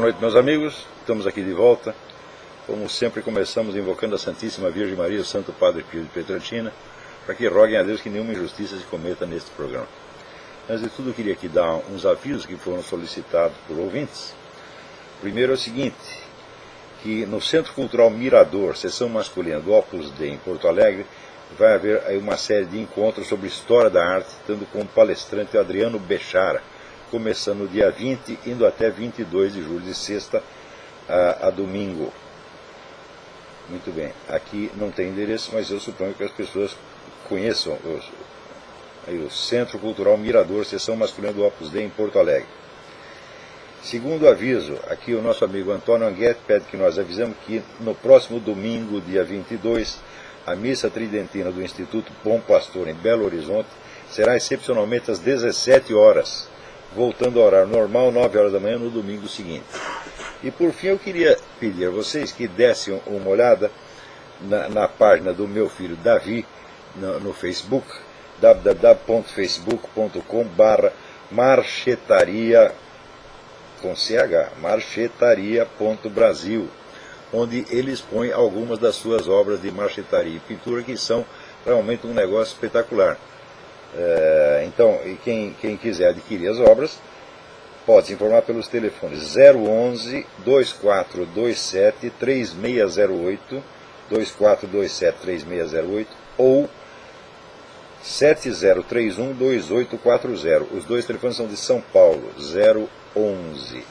noite, meus amigos. Estamos aqui de volta. Como sempre, começamos invocando a Santíssima Virgem Maria, o Santo Padre Pio de Pietrelcina, para que roguem a Deus que nenhuma injustiça se cometa neste programa. Antes de tudo, eu queria aqui dar uns avisos que foram solicitados por ouvintes. Primeiro é o seguinte, que no Centro Cultural Mirador, seção masculina do Opus Dei, em Porto Alegre, vai haver aí uma série de encontros sobre história da arte, tendo como palestrante o Adriano Bechara, começando no dia 20, indo até 22 de julho, de sexta a domingo. Muito bem, aqui não tem endereço, mas eu suponho que as pessoas conheçam o Centro Cultural Mirador, seção masculina do Opus Dei, em Porto Alegre. Segundo aviso, aqui o nosso amigo Antônio Anguete pede que nós avisamos que no próximo domingo, dia 22, a missa tridentina do Instituto Bom Pastor, em Belo Horizonte, será excepcionalmente às 17 horas, voltando ao horário normal, 9 horas da manhã, no domingo seguinte. E por fim, eu queria pedir a vocês que dessem uma olhada na página do meu filho Davi, no Facebook, www.facebook.com/marchetaria, com CH, marchetaria.brasil, onde ele expõe algumas das suas obras de marchetaria e pintura, que são realmente um negócio espetacular. Então, quem quiser adquirir as obras, pode se informar pelos telefones 011 2427 3608, 2427 3608 ou 7031 2840. Os dois telefones são de São Paulo, 011.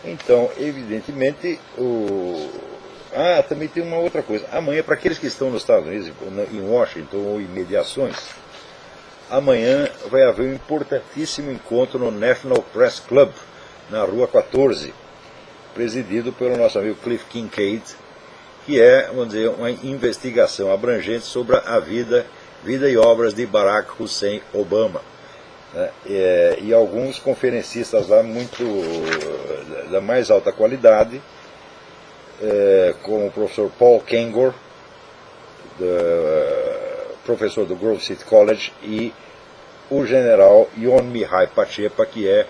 Então, evidentemente, também tem uma outra coisa. Amanhã, para aqueles que estão nos Estados Unidos, em Washington ou em mediações, amanhã vai haver um importantíssimo encontro no National Press Club, na Rua 14, presidido pelo nosso amigo Cliff Kincaid, que é, vamos dizer, uma investigação abrangente sobre a vida e obras de Barack Hussein Obama. E alguns conferencistas lá da mais alta qualidade, como o professor Paul Kengor, professor do Grove City College, e o general Yon Mihai Pachepa, que é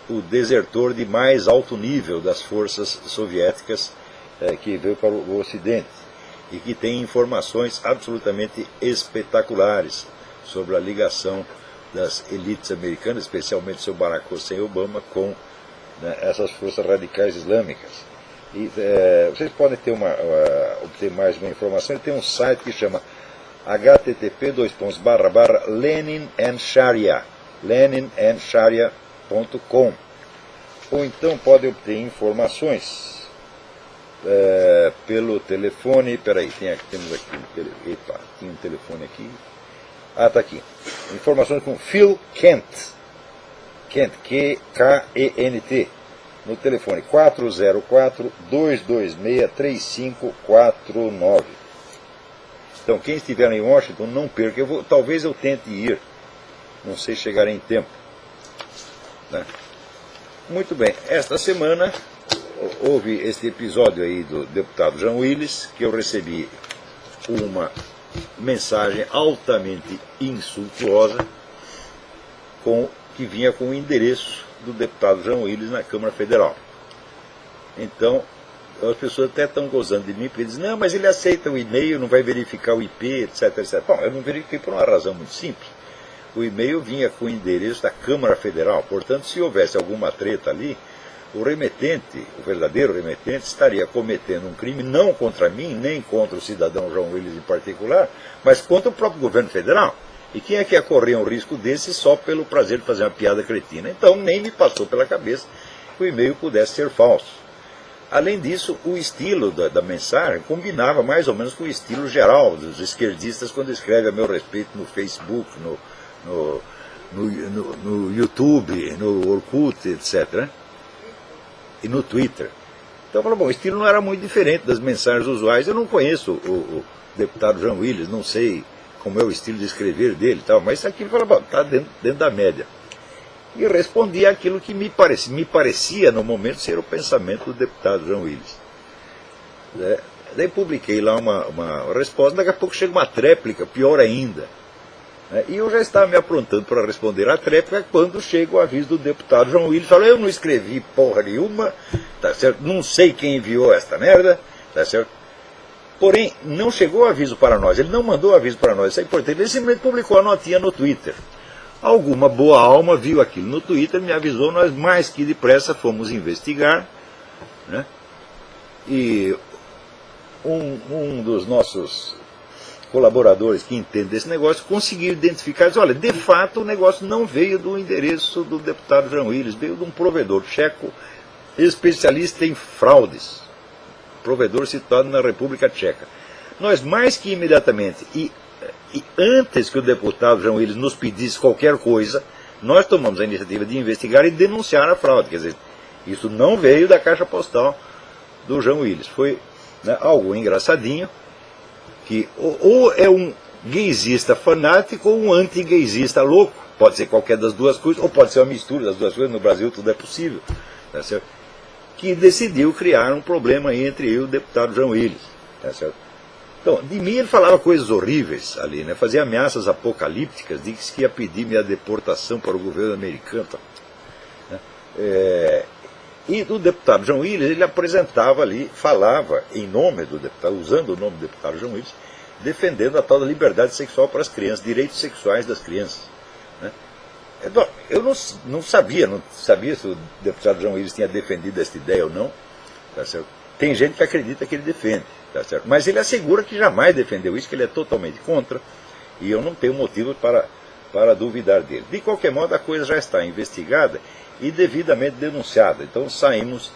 o desertor de mais alto nível das forças soviéticas, que veio para o Ocidente, e que tem informações absolutamente espetaculares sobre a ligação das elites americanas, especialmente o seu Barack Hussein Obama, com essas forças radicais islâmicas. E vocês podem obter mais uma informação. Ele tem um site que chama http://leninandsharia.com, ou então podem obter informações pelo telefone. Peraí, temos aqui tinha um telefone aqui. Está aqui. Informações com Phil Kent, K-E-N-T, no telefone 404-226-3549. Então, quem estiver em Washington, não perca. Talvez eu tente ir, não sei se chegarei em tempo. Muito bem, esta semana houve este episódio aí do deputado Jean Willis, que eu recebi uma mensagem altamente insultuosa, que vinha com o endereço do deputado Jean Willis na Câmara Federal. Então, as pessoas até estão gozando de mim, porque dizem, não, mas ele aceita o e-mail, não vai verificar o IP, etc, etc. Bom, eu não verifiquei por uma razão muito simples. O e-mail vinha com o endereço da Câmara Federal, portanto, se houvesse alguma treta ali, o remetente, o verdadeiro remetente, estaria cometendo um crime não contra mim, nem contra o cidadão João Willis em particular, mas contra o próprio governo federal. E quem é que ia correr um risco desse só pelo prazer de fazer uma piada cretina? Então nem me passou pela cabeça que o e-mail pudesse ser falso. Além disso, o estilo da mensagem combinava mais ou menos com o estilo geral dos esquerdistas quando escrevem a meu respeito no Facebook, no YouTube, no Orkut, etc., e no Twitter. Então, o estilo não era muito diferente das mensagens usuais. Eu não conheço o deputado Jean Willis, não sei como é o estilo de escrever dele, mas isso aqui está dentro da média. E respondi aquilo que me parecia no momento ser o pensamento do deputado Jean Willis. Daí publiquei lá uma resposta, daqui a pouco chega uma tréplica, pior ainda. E eu já estava me aprontando para responder à tréplica quando chega o aviso do deputado João Willis. Falou, eu não escrevi porra nenhuma, tá certo? Não sei quem enviou esta merda, tá certo? Porém, não chegou o aviso para nós, ele não mandou o aviso para nós, isso é importante. Ele simplesmente publicou a notinha no Twitter. Alguma boa alma viu aquilo no Twitter, me avisou, nós mais que depressa fomos investigar, né? E um dos nossos colaboradores que entende desse negócio conseguiu identificar, diz, olha, de fato o negócio não veio do endereço do deputado João Willis, veio de um provedor tcheco especialista em fraudes, provedor situado na República Tcheca. Nós mais que imediatamente e antes que o deputado João Willis nos pedisse qualquer coisa, nós tomamos a iniciativa de investigar e denunciar a fraude. Quer dizer, isso não veio da caixa postal do João Willis. Foi, né, algo engraçadinho, que ou é um gaysista fanático ou um anti-gaysista louco. Pode ser qualquer das duas coisas, ou pode ser uma mistura das duas coisas. No Brasil tudo é possível. Tá certo? Que decidiu criar um problema entre eu e o deputado João Willis. Tá certo? Então, de mim ele falava coisas horríveis ali, né? Fazia ameaças apocalípticas, disse que ia pedir minha deportação para o governo americano. Né? E o deputado João Willis, ele apresentava ali, falava em nome do deputado, usando o nome do deputado João Willis, defendendo a tal da liberdade sexual para as crianças, direitos sexuais das crianças. Né? Eu não sabia se o deputado João Willis tinha defendido essa ideia ou não. Tá certo? Tem gente que acredita que ele defende. Tá certo? Mas ele assegura que jamais defendeu isso, que ele é totalmente contra, e eu não tenho motivo para duvidar dele. De qualquer modo, a coisa já está investigada e devidamente denunciada. Então saímos,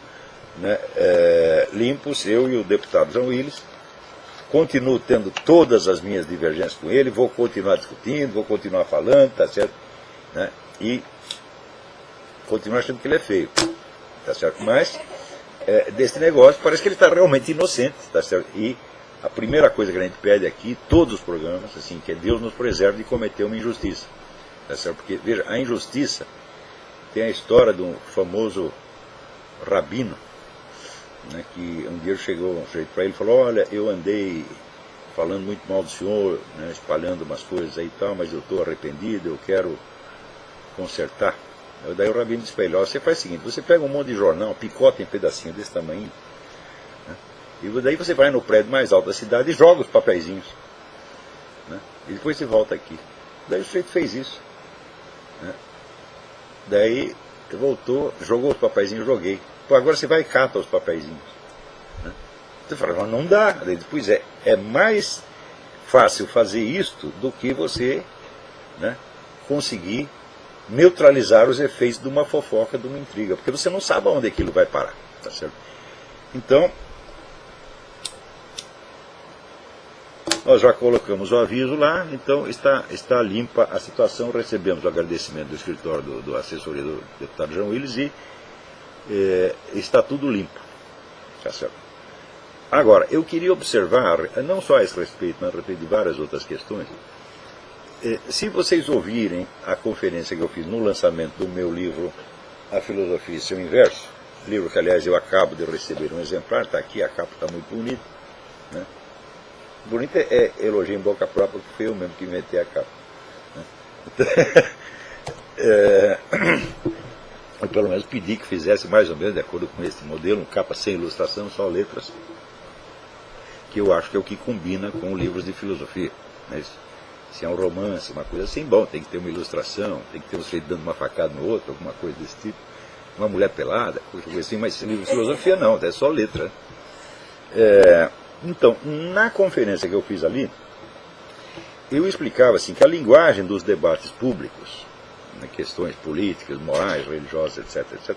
né, limpos, eu e o deputado João Willis. Continuo tendo todas as minhas divergências com ele, vou continuar discutindo, vou continuar falando, tá certo? Né? E continuo achando que ele é feio, tá certo? Mas desse negócio parece que ele está realmente inocente, tá certo? E a primeira coisa que a gente pede aqui, todos os programas, assim, que Deus nos preserve de cometer uma injustiça, tá certo? Porque, veja, a injustiça tem a história de um famoso rabino, né, que um dia chegou um sujeito para ele e falou, olha, eu andei falando muito mal do senhor, né, espalhando umas coisas aí e tal, mas eu estou arrependido, eu quero consertar. Daí o rabino disse para ele, você faz o seguinte, você pega um monte de jornal, picota em pedacinho desse tamanho, né, e daí você vai no prédio mais alto da cidade e joga os papeizinhos, né, e depois você volta aqui. Daí o sujeito fez isso, né. Daí voltou, jogou os papeizinhos, joguei. Pô, agora você vai e cata os papeizinhos. Né? Você fala, não dá. Daí, pois é mais fácil fazer isto do que você, né, conseguir neutralizar os efeitos de uma fofoca, de uma intriga. Porque você não sabe aonde aquilo vai parar. Tá certo? Então, nós já colocamos o aviso lá, então está limpa a situação. Recebemos o agradecimento do escritório do assessoria do deputado João Willis e está tudo limpo. Tá certo? Agora, eu queria observar, não só a esse respeito, mas a respeito de várias outras questões, se vocês ouvirem a conferência que eu fiz no lançamento do meu livro A Filosofia e Seu Inverso, livro que, aliás, eu acabo de receber um exemplar, está aqui, a capa está muito bonita, né? Bonito é elogio em boca própria, porque foi eu mesmo que inventei a capa. Eu pelo menos pedi que fizesse mais ou menos de acordo com esse modelo, um capa sem ilustração, só letras, que eu acho que é o que combina com livros de filosofia. Né? Se é um romance, uma coisa assim, bom, tem que ter uma ilustração, tem que ter um sujeito dando uma facada no outro, alguma coisa desse tipo, uma mulher pelada, coisa assim, mas livro de filosofia não, é só letra. Então, na conferência que eu fiz ali, eu explicava assim, que a linguagem dos debates públicos, né, questões políticas, morais, religiosas, etc.,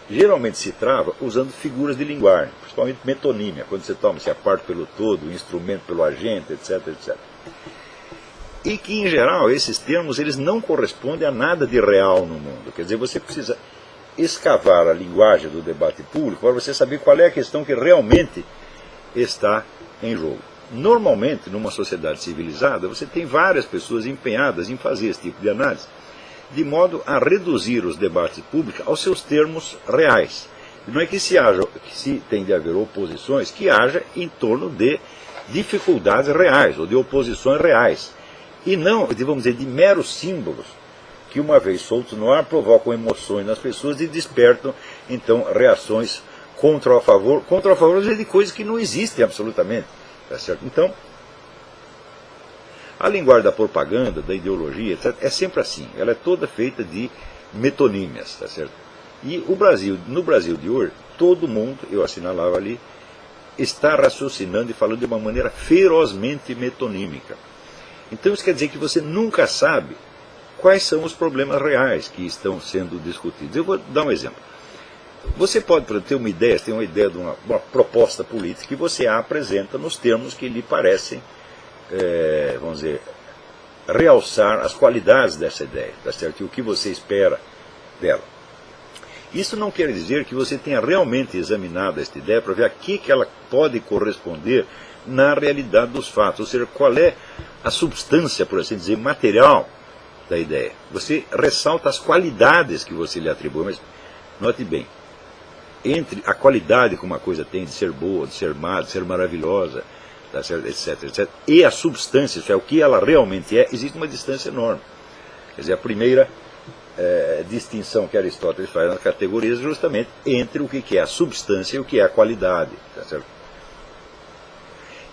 geralmente se trava usando figuras de linguagem, principalmente metonímia, quando você toma-se a parte pelo todo, o instrumento pelo agente, etc., etc. E que, em geral, esses termos eles não correspondem a nada de real no mundo. Quer dizer, você precisa escavar a linguagem do debate público para você saber qual é a questão que realmente está em jogo. Normalmente, numa sociedade civilizada, você tem várias pessoas empenhadas em fazer esse tipo de análise, de modo a reduzir os debates públicos aos seus termos reais. Não é que se tem de haver oposições, que haja em torno de dificuldades reais, ou de oposições reais. e não, vamos dizer, de meros símbolos que, uma vez soltos no ar, provocam emoções nas pessoas e despertam, então, reações contra ou a favor, às vezes, de coisas que não existem absolutamente. Tá certo? Então, a linguagem da propaganda, da ideologia, etc., é sempre assim. Ela é toda feita de metonímias. Tá certo? E no Brasil de hoje, todo mundo, eu assinalava ali, está raciocinando e falando de uma maneira ferozmente metonímica. Então isso quer dizer que você nunca sabe quais são os problemas reais que estão sendo discutidos. Eu vou dar um exemplo. Você pode, por exemplo, ter uma ideia de uma proposta política que você a apresenta nos termos que lhe parecem, vamos dizer, realçar as qualidades dessa ideia, tá certo? E o que você espera dela. Isso não quer dizer que você tenha realmente examinado esta ideia para ver a que ela pode corresponder na realidade dos fatos, ou seja, qual é a substância, por assim dizer, material da ideia. Você ressalta as qualidades que você lhe atribui, mas note bem, entre a qualidade que uma coisa tem de ser boa, de ser má, de ser maravilhosa, tá certo, etc., etc., e a substância, isso é, o que ela realmente é, existe uma distância enorme. Quer dizer, a primeira distinção que Aristóteles faz nas categorias é justamente entre o que é a substância e o que é a qualidade. Tá certo?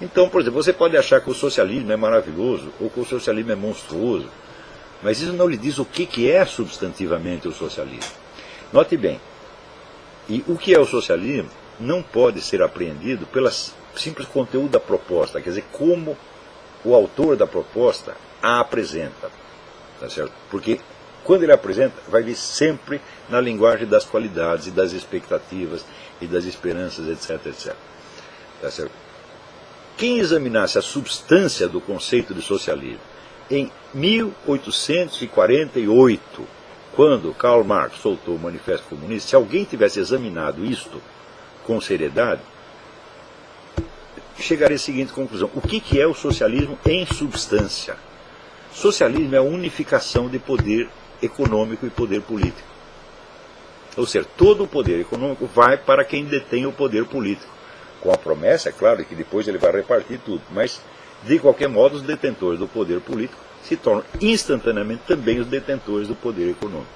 Então, por exemplo, você pode achar que o socialismo é maravilhoso ou que o socialismo é monstruoso, mas isso não lhe diz o que é substantivamente o socialismo. Note bem, e o que é o socialismo não pode ser apreendido pelo simples conteúdo da proposta, quer dizer, como o autor da proposta a apresenta. Tá certo? Porque quando ele apresenta, vai vir sempre na linguagem das qualidades e das expectativas e das esperanças, etc., etc. Tá certo? Quem examinasse a substância do conceito de socialismo em 1848, quando Karl Marx soltou o Manifesto Comunista, se alguém tivesse examinado isto com seriedade, chegaria à seguinte conclusão: o que é o socialismo em substância? Socialismo é a unificação de poder econômico e poder político. Ou seja, todo o poder econômico vai para quem detém o poder político. Com a promessa, é claro, que depois ele vai repartir tudo. Mas, de qualquer modo, os detentores do poder político se tornam instantaneamente também os detentores do poder econômico.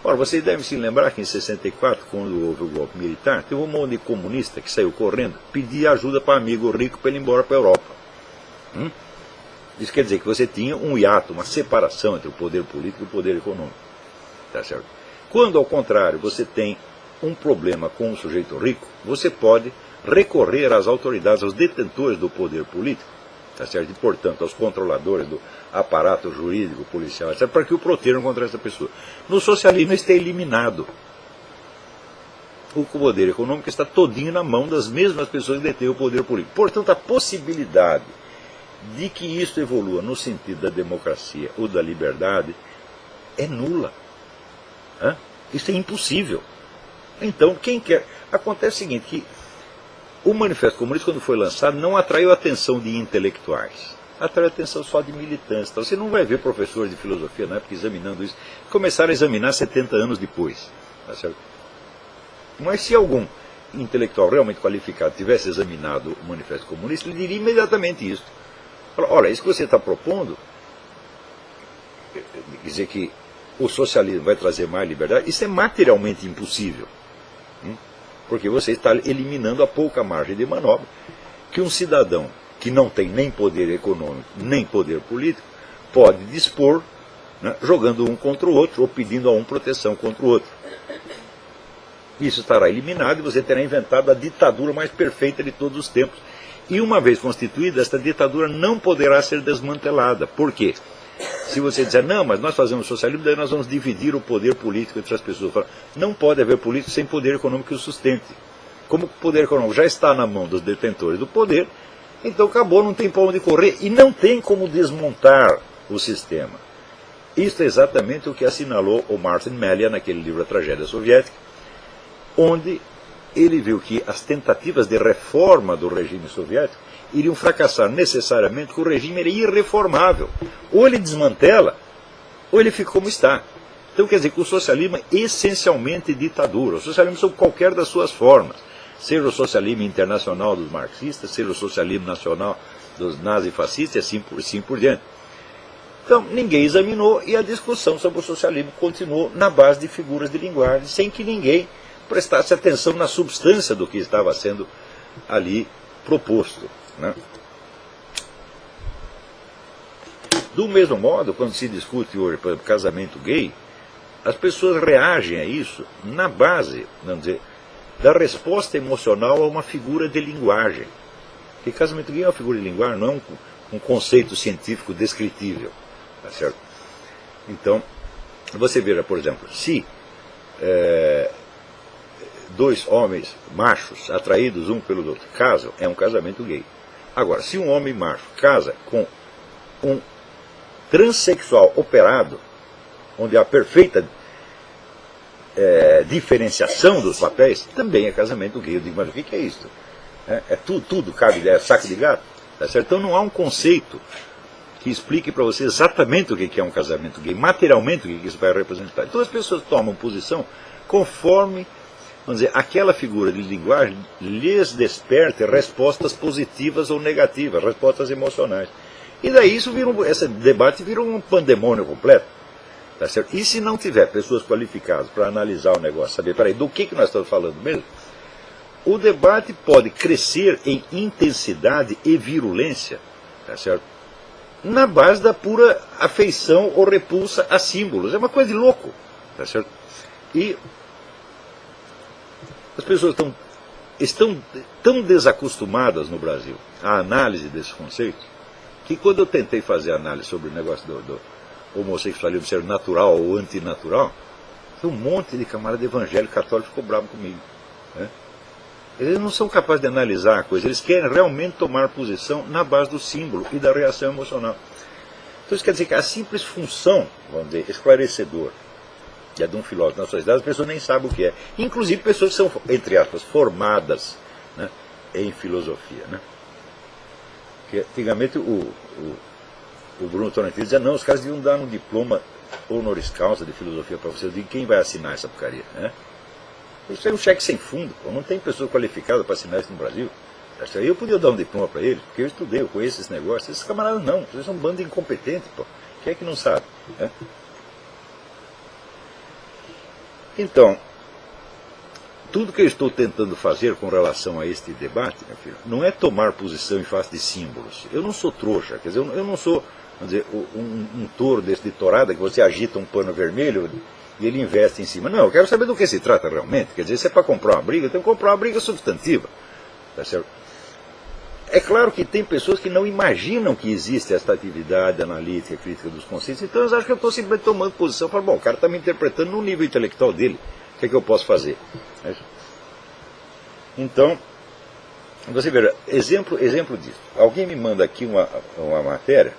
Ora, vocês devem se lembrar que em 64, quando houve o golpe militar, teve um monte de comunista que saiu correndo, pedir ajuda para amigo rico para ele ir embora para a Europa. Isso quer dizer que você tinha um hiato, uma separação entre o poder político e o poder econômico. Tá certo? Quando, ao contrário, você tem um problema com um sujeito rico, você pode recorrer às autoridades, aos detentores do poder político, tá certo? E, portanto, aos controladores do aparato jurídico, policial, etc., para que o protejam contra essa pessoa. No socialismo, isso é eliminado. O poder econômico está todinho na mão das mesmas pessoas que detêm o poder político. Portanto, a possibilidade de que isso evolua no sentido da democracia ou da liberdade é nula. Isso é impossível. Então, quem quer... Acontece o seguinte, que o Manifesto Comunista, quando foi lançado, não atraiu a atenção de intelectuais. Atraiu a atenção só de militantes. Então, você não vai ver professores de filosofia na época examinando isso. Começaram a examinar 70 anos depois. Tá certo? Mas se algum intelectual realmente qualificado tivesse examinado o Manifesto Comunista, ele diria imediatamente isso. Olha, isso que você está propondo, quer dizer que o socialismo vai trazer mais liberdade, isso é materialmente impossível. Porque você está eliminando a pouca margem de manobra que um cidadão que não tem nem poder econômico, nem poder político, pode dispor, né, jogando um contra o outro ou pedindo a um proteção contra o outro. Isso estará eliminado e você terá inventado a ditadura mais perfeita de todos os tempos. E uma vez constituída, esta ditadura não poderá ser desmantelada. Por quê? Se você disser, não, mas nós fazemos socialismo, daí nós vamos dividir o poder político entre as pessoas. Não pode haver político sem poder econômico que o sustente. Como o poder econômico já está na mão dos detentores do poder, então acabou, não tem para onde correr e não tem como desmontar o sistema. Isso é exatamente o que assinalou o Martin Melia naquele livro A Tragédia Soviética, onde ele viu que as tentativas de reforma do regime soviético iriam fracassar necessariamente, porque o regime era irreformável. Ou ele desmantela, ou ele fica como está. Então quer dizer que o socialismo é essencialmente ditadura. O socialismo sob qualquer das suas formas. Seja o socialismo internacional dos marxistas, seja o socialismo nacional dos nazifascistas e assim por diante. Então, ninguém examinou e a discussão sobre o socialismo continuou na base de figuras de linguagem, sem que ninguém prestasse atenção na substância do que estava sendo ali proposto, né? Do mesmo modo, quando se discute hoje, por exemplo, casamento gay, as pessoas reagem a isso na base, vamos dizer, da resposta emocional a uma figura de linguagem. Porque casamento gay é uma figura de linguagem, não é um conceito científico descritível. Tá certo? Então, você veja, por exemplo, se dois homens machos, atraídos um pelo outro, casam, é um casamento gay. Agora, se um homem macho casa com um transexual operado, onde há perfeita diferenciação dos papéis, também é casamento gay. Eu digo, mas o que é isso? Tudo cabe, é saco de gato. Tá certo? Então não há um conceito que explique para você exatamente o que é um casamento gay, materialmente o que isso vai representar. Então as pessoas tomam posição conforme, vamos dizer, aquela figura de linguagem lhes desperte respostas positivas ou negativas, respostas emocionais. E daí esse debate vira um pandemônio completo. Tá certo? E se não tiver pessoas qualificadas para analisar o negócio, saber, peraí, do que nós estamos falando mesmo? O debate pode crescer em intensidade e virulência, tá certo? Na base da pura afeição ou repulsa a símbolos. É uma coisa de louco, tá certo? E as pessoas estão tão desacostumadas no Brasil à análise desses conceitos, que quando eu tentei fazer análise sobre o negócio do homossexualismo ser natural ou antinatural, um monte de camarada evangélico católico ficou bravo comigo, né? Eles não são capazes de analisar a coisa, eles querem realmente tomar posição na base do símbolo e da reação emocional. Então isso quer dizer que a simples função, vamos dizer, esclarecedora, que é de um filósofo na sociedade, as pessoas nem sabem o que é. Inclusive pessoas que são, entre aspas, formadas, né, em filosofia, né? Porque antigamente o Bruno Tonantini dizia, não, os caras deviam dar um diploma honoris causa de filosofia para você. Eu digo, quem vai assinar essa porcaria, né? Isso é um cheque sem fundo, pô. Não tem pessoa qualificada para assinar isso no Brasil. Aí eu podia dar um diploma para eles, porque eu estudei, eu conheço esse negócio. Esses camaradas não, eles são um bando de incompetentes, pô. Quem é que não sabe, né? Então, tudo que eu estou tentando fazer com relação a este debate, meu filho, não é tomar posição em face de símbolos. Eu não sou trouxa, quer dizer, eu não sou, vamos dizer, um touro desse de tourada que você agita um pano vermelho e ele investe em cima. Não, eu quero saber do que se trata realmente. Quer dizer, se é para comprar uma briga, eu tenho que comprar uma briga substantiva. Tá certo? É claro que tem pessoas que não imaginam que existe esta atividade analítica, crítica dos conceitos, então eles acham que eu estou simplesmente tomando posição. Eu falo, bom, o cara está me interpretando no nível intelectual dele, o que é que eu posso fazer? Então, você vê, exemplo disso. Alguém me manda aqui uma matéria,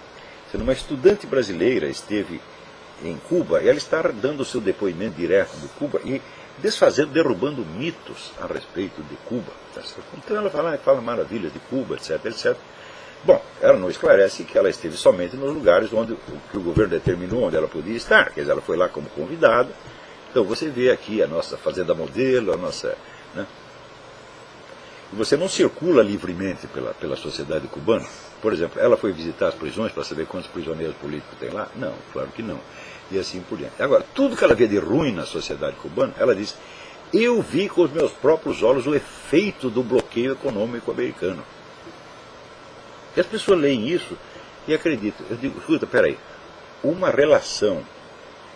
sendo uma estudante brasileira esteve em Cuba, e ela está dando o seu depoimento direto de Cuba e derrubando mitos a respeito de Cuba. Tá certo? Então ela fala maravilhas de Cuba, etc, etc. Bom, ela não esclarece que ela esteve somente nos lugares que o governo determinou onde ela podia estar, quer dizer, ela foi lá como convidada. Então você vê aqui a nossa fazenda modelo, a nossa, né? E você não circula livremente pela sociedade cubana. Por exemplo, ela foi visitar as prisões para saber quantos prisioneiros políticos tem lá? Não, claro que não. E assim por diante. Agora, tudo que ela vê de ruim na sociedade cubana, ela diz, eu vi com os meus próprios olhos o efeito do bloqueio econômico americano. E as pessoas leem isso e acreditam. Eu digo, escuta, peraí, uma relação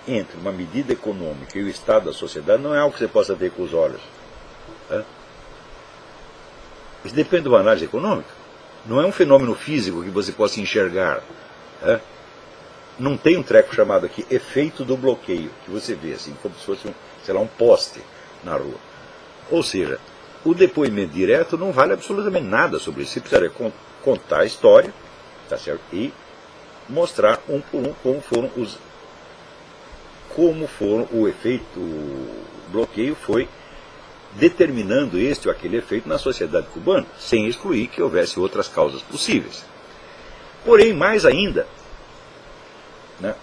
entre uma medida econômica e o estado da sociedade não é algo que você possa ver com os olhos. Tá? Isso depende de uma análise econômica. Não é um fenômeno físico que você possa enxergar. Tá? Não tem um treco chamado aqui efeito do bloqueio, que você vê assim, como se fosse um poste na rua. Ou seja, o depoimento direto não vale absolutamente nada sobre isso. Você precisaria contar a história, tá certo? E mostrar um por um como foram o efeito, o bloqueio foi determinando este ou aquele efeito na sociedade cubana, sem excluir que houvesse outras causas possíveis. Porém, mais ainda, né,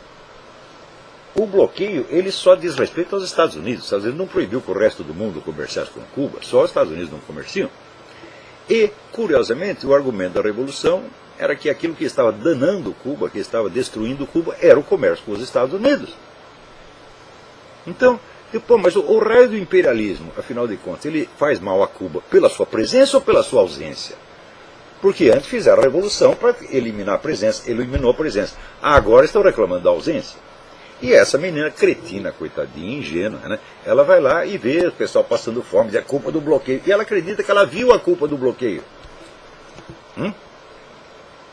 o bloqueio ele só diz respeito aos Estados Unidos. Os Estados Unidos não proibiu que o resto do mundo comerciasse com Cuba, só os Estados Unidos não comerciam. E, curiosamente, o argumento da Revolução era que aquilo que estava danando Cuba, que estava destruindo Cuba, era o comércio com os Estados Unidos. Então, mas o raio do imperialismo, afinal de contas, ele faz mal a Cuba pela sua presença ou pela sua ausência? Porque antes fizeram a Revolução para eliminar a presença, eliminou a presença. Agora estão reclamando da ausência. E essa menina cretina, coitadinha, ingênua, né? Ela vai lá e vê o pessoal passando fome, diz a culpa do bloqueio. E ela acredita que ela viu a culpa do bloqueio.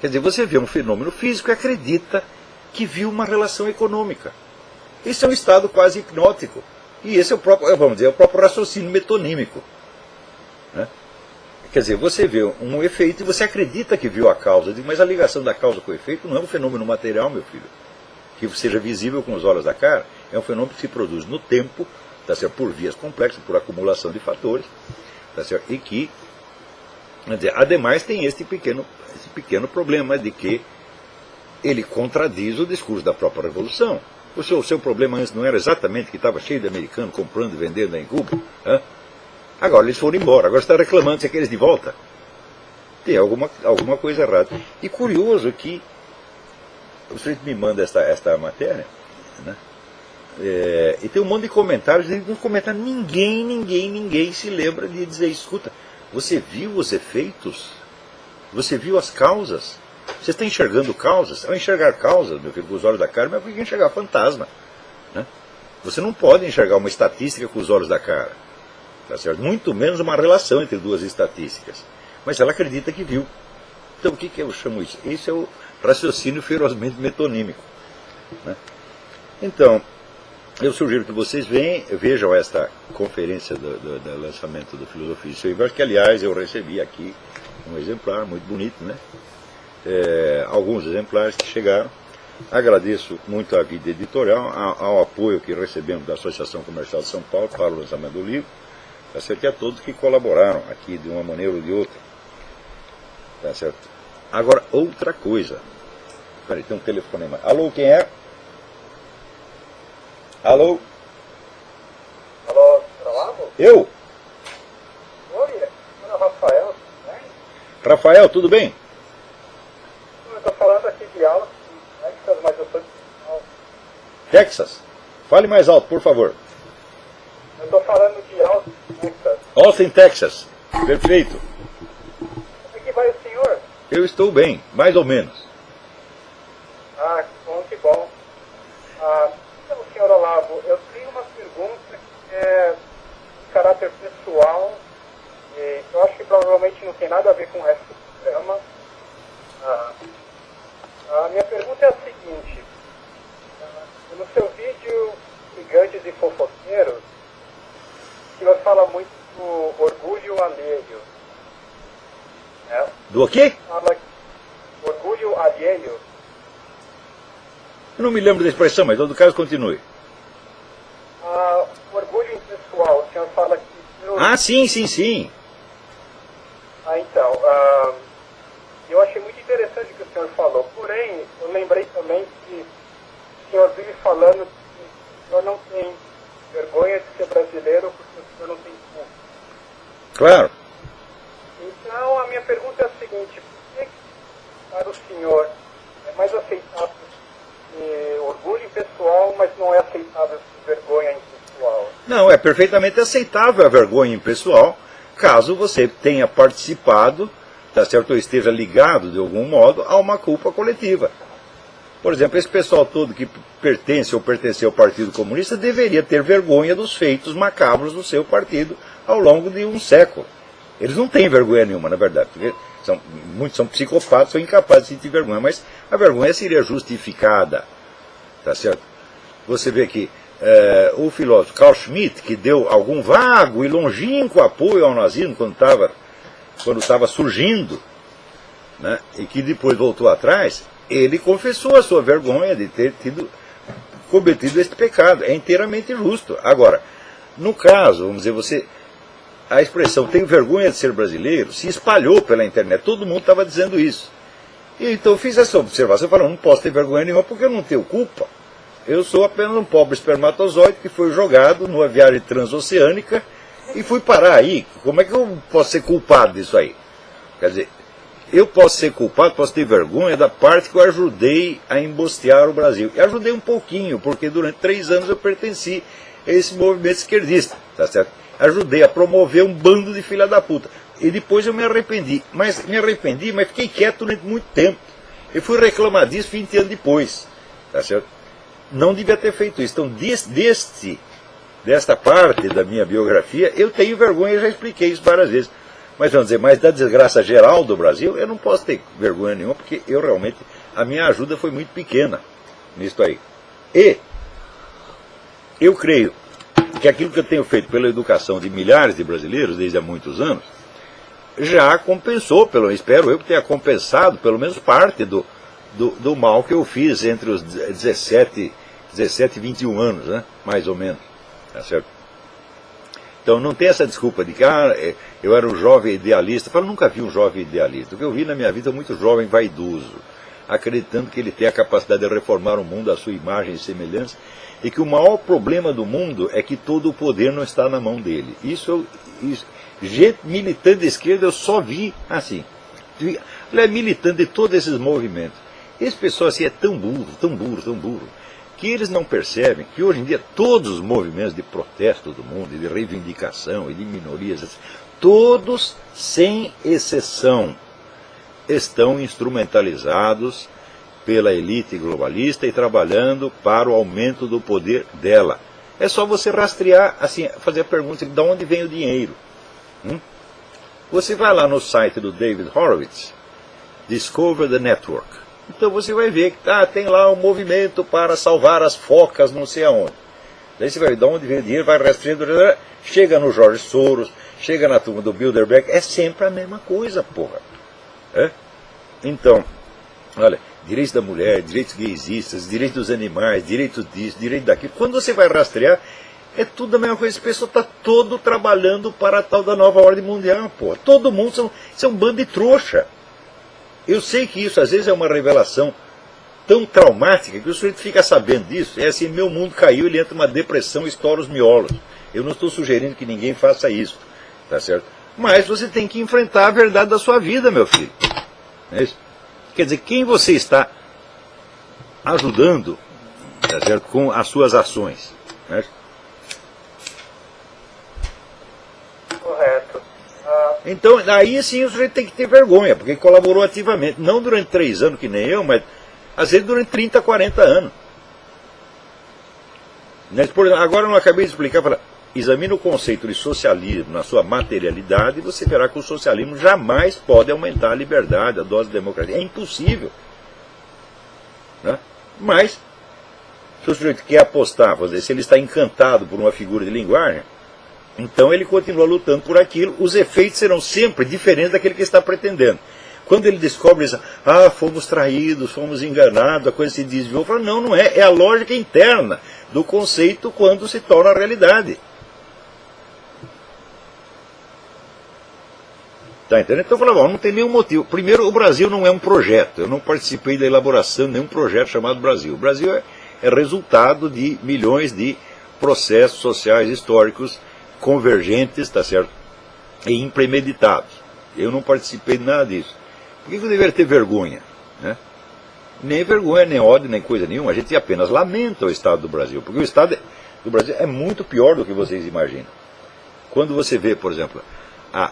Quer dizer, você vê um fenômeno físico e acredita que viu uma relação econômica. Isso é um estado quase hipnótico. E esse é o próprio, vamos dizer, o próprio raciocínio metonímico. Né? Quer dizer, você vê um efeito e você acredita que viu a causa. Mas a ligação da causa com o efeito não é um fenômeno material, meu filho. Que seja visível com os olhos da cara. É um fenômeno que se produz no tempo, tá certo? Por vias complexas, por acumulação de fatores. Tá certo? E que, quer dizer, ademais tem esse pequeno problema de que ele contradiz o discurso da própria Revolução. O seu problema antes não era exatamente que estava cheio de americanos comprando e vendendo em Cuba? Agora eles foram embora, agora está reclamando que você quer eles de volta. Tem alguma coisa errada. E curioso que o sujeito me manda esta matéria, né? E tem um monte de comentários, e nos comentários ninguém se lembra de dizer, escuta, você viu os efeitos? Você viu as causas? Você está enxergando causas? Ao enxergar causas, meu filho, com os olhos da cara, mas por que enxergar fantasma? Né? Você não pode enxergar uma estatística com os olhos da cara. Tá certo? Muito menos uma relação entre duas estatísticas. Mas ela acredita que viu. Então o que eu chamo isso? Isso é o raciocínio ferozmente metonímico. Né? Então, eu sugiro que vocês vejam esta conferência do lançamento do Filosofia e seu Inverso, que aliás eu recebi aqui um exemplar muito bonito, né? Alguns exemplares que chegaram. Agradeço muito à vida editorial, ao apoio que recebemos da Associação Comercial de São Paulo para o lançamento do livro, tá certo? E a todos que colaboraram aqui de uma maneira ou de outra. Tá certo? Agora, outra coisa. Peraí, tem um telefonema. Alô, quem é? Alô? Alô, Olavo? Eu? Oi, é Rafael. Rafael, tudo bem? Eu estou falando aqui de aula, mas eu sou de Texas? Fale mais alto, por favor. Eu estou falando de Austin, Texas. Austin, Texas. Perfeito. Como é que vai o senhor? Eu estou bem, mais ou menos. Ah, que bom. Então, senhor Olavo, eu tenho uma pergunta que é de caráter pessoal, e eu acho que provavelmente não tem nada a ver com o resto do programa. A minha pergunta é a seguinte: no seu vídeo Gigantes e Fofoqueiros, o senhor fala muito do orgulho alheio. Né? Do quê? Fala orgulho alheio. Eu não me lembro da expressão, mas em todo caso continue. Orgulho impessoal, o senhor fala que... Ah, sim. Então, eu achei muito interessante o que o senhor falou, porém, eu lembrei também que o senhor vive falando que o senhor não tem vergonha de ser brasileiro porque o senhor não tem culpa. Claro. Então, a minha pergunta é a seguinte: por que para o senhor é mais aceitável orgulho impessoal, mas não é aceitável vergonha impessoal? Não, é perfeitamente aceitável a vergonha impessoal, caso você tenha participado, tá certo, ou esteja ligado de algum modo a uma culpa coletiva. Por exemplo, esse pessoal todo que pertence ou pertenceu ao Partido Comunista deveria ter vergonha dos feitos macabros do seu partido ao longo de um século. Eles não têm vergonha nenhuma, na verdade, porque muitos são psicopatas, são incapazes de sentir vergonha, mas a vergonha seria justificada, tá certo? Você vê que o filósofo Carl Schmitt, que deu algum vago e longínquo apoio ao nazismo quando estava surgindo, né, e que depois voltou atrás, ele confessou a sua vergonha de ter cometido este pecado. É inteiramente justo. Agora, no caso, vamos dizer, a expressão "tenho vergonha de ser brasileiro" se espalhou pela internet, todo mundo estava dizendo isso. E então eu fiz essa observação, falando, não posso ter vergonha nenhuma porque eu não tenho culpa. Eu sou apenas um pobre espermatozoide que foi jogado numa viagem transoceânica e fui parar aí. Como é que eu posso ser culpado disso aí? Quer dizer, eu posso ser culpado, posso ter vergonha da parte que eu ajudei a embostear o Brasil. E ajudei um pouquinho, porque durante 3 anos eu pertenci a esse movimento esquerdista, tá certo? Ajudei a promover um bando de filha da puta. E depois eu me arrependi. Mas fiquei quieto durante muito tempo. Eu fui reclamar disso 20 anos depois, tá certo? Não devia ter feito isso. Então, desta parte da minha biografia, eu tenho vergonha, já expliquei isso várias vezes. Mas vamos dizer, mas da desgraça geral do Brasil, eu não posso ter vergonha nenhuma, porque eu realmente, a minha ajuda foi muito pequena nisso aí. E eu creio que aquilo que eu tenho feito pela educação de milhares de brasileiros desde há muitos anos, já compensou, espero eu que tenha compensado pelo menos parte do mal que eu fiz entre os 17 e 21 anos, né? Mais ou menos. Tá certo? Então não tem essa desculpa de que eu era um jovem idealista. Eu nunca vi um jovem idealista. O que eu vi na minha vida é muito jovem vaidoso, acreditando que ele tem a capacidade de reformar o mundo à sua imagem e semelhança, e que o maior problema do mundo é que todo o poder não está na mão dele. Gente militante de esquerda eu só vi assim. Ele é militante de todos esses movimentos. Esse pessoal assim é tão burro, que eles não percebem que hoje em dia todos os movimentos de protesto do mundo, de reivindicação e de minorias, todos, sem exceção, estão instrumentalizados pela elite globalista e trabalhando para o aumento do poder dela. É só você rastrear, assim, fazer a pergunta de onde vem o dinheiro. Você vai lá no site do David Horowitz, Discover the Network. Então você vai ver que tem lá um movimento para salvar as focas não sei aonde. Daí você vai ver de onde vem o dinheiro, vai rastreando, chega no George Soros, chega na turma do Bilderberg, é sempre a mesma coisa, porra. Então, olha, direitos da mulher, direitos gaysistas, direitos dos animais, direitos disso, direito daquilo. Quando você vai rastrear, é tudo a mesma coisa. Esse pessoal está todo trabalhando para a tal da nova ordem mundial, porra. Todo mundo são um bando de trouxa. Eu sei que isso às vezes é uma revelação tão traumática que o sujeito fica sabendo disso. É assim, meu mundo caiu, ele entra numa depressão e estoura os miolos. Eu não estou sugerindo que ninguém faça isso, tá certo? Mas você tem que enfrentar a verdade da sua vida, meu filho. É isso? Quer dizer, quem você está ajudando, tá certo, com as suas ações? Né? Correto. Então, aí sim o sujeito tem que ter vergonha, porque colaborou ativamente. Não durante 3 anos, que nem eu, mas às vezes durante 30, 40 anos. Por exemplo, agora eu não acabei de explicar, examine o conceito de socialismo na sua materialidade e você verá que o socialismo jamais pode aumentar a liberdade, a dose de democracia. É impossível. Né? Mas, se o sujeito quer apostar, vamos dizer, se ele está encantado por uma figura de linguagem, então ele continua lutando por aquilo, os efeitos serão sempre diferentes daquele que está pretendendo. Quando ele descobre isso, fomos traídos, fomos enganados, a coisa se desviou, fala, não é, é a lógica interna do conceito quando se torna realidade. Tá entendendo? Então eu falava, não tem nenhum motivo. Primeiro, o Brasil não é um projeto, eu não participei da elaboração de nenhum projeto chamado Brasil. O Brasil é resultado de milhões de processos sociais históricos convergentes, tá certo? E impremeditados. Eu não participei de nada disso. Por que eu deveria ter vergonha? Né? Nem vergonha, nem ódio, nem coisa nenhuma. A gente apenas lamenta o estado do Brasil, porque o estado do Brasil é muito pior do que vocês imaginam. Quando você vê, por exemplo,